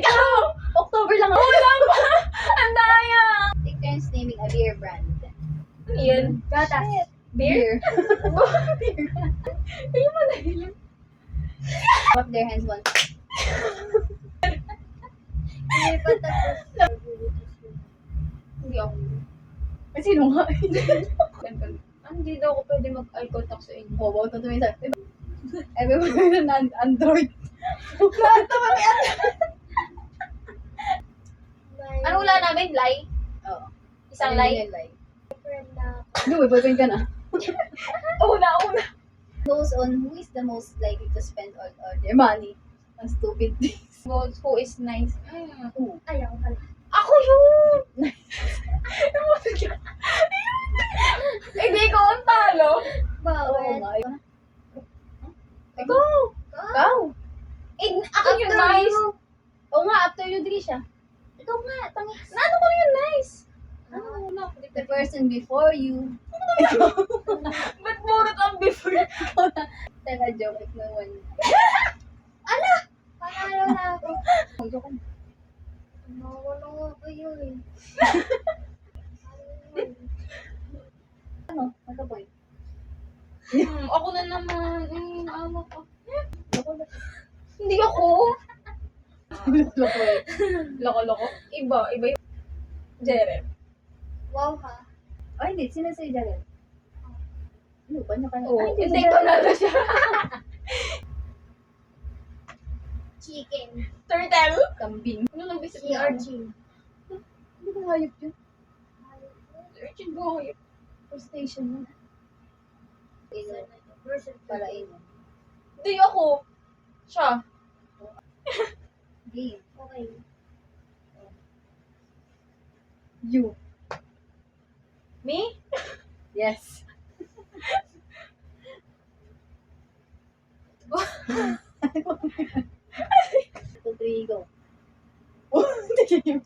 Ikaw! October lang ako. Wala ba? Ang daya! Take turns naming a beer brand. Ano yun? Gatas. Beer? Ayun mo na yun. Clap their hands once. Hindi pa tapos. Hindi ako. Ay, sino nga? Hindi daw ako pwede mag-eye contact sa inyo. Oo, wow, totoo yun. Everyone na Android. Lahat naman may Android. Ano wala namin? Lie? Oo. Isang lie? Ano, may boyfriend ka na? Una. Goes on who is the most likely to spend all their money on stupid things. Who is nice? Ooh. Ayaw ka na. Ako yun! Hindi ko ang talo. Oo Bawal. nga. Ikaw! Ikaw? Ako yung nice. Oo nga, after you, Drisha. Ikaw nga, tangis. Ano ko yung nice? The person before you. Ba't murot ang before? Teka, joke. No one. Panalo na ako. Joke ka na. Nawala nga kayo eh. Ano? Magka-point. Ako na naman. Naawa ko. Ako ba? Hindi ako. Loko eh. Loko-loko. Iba yung Jeren. Wow ha. Ay, hindi. Sino sa'yo, Jaren? Ano ba? Oo. Ay, Hindi, si Jaren. panalo siya. Chicken. Turtle? Kambing. Ano nang bisip niya? CRG. Hindi ko hayop yun. Urchin boy. First station yun. Palain mo. Hindi ako. Siya. Game. Okay. You. Me? Yes. Two, three, go. Oh, hindi.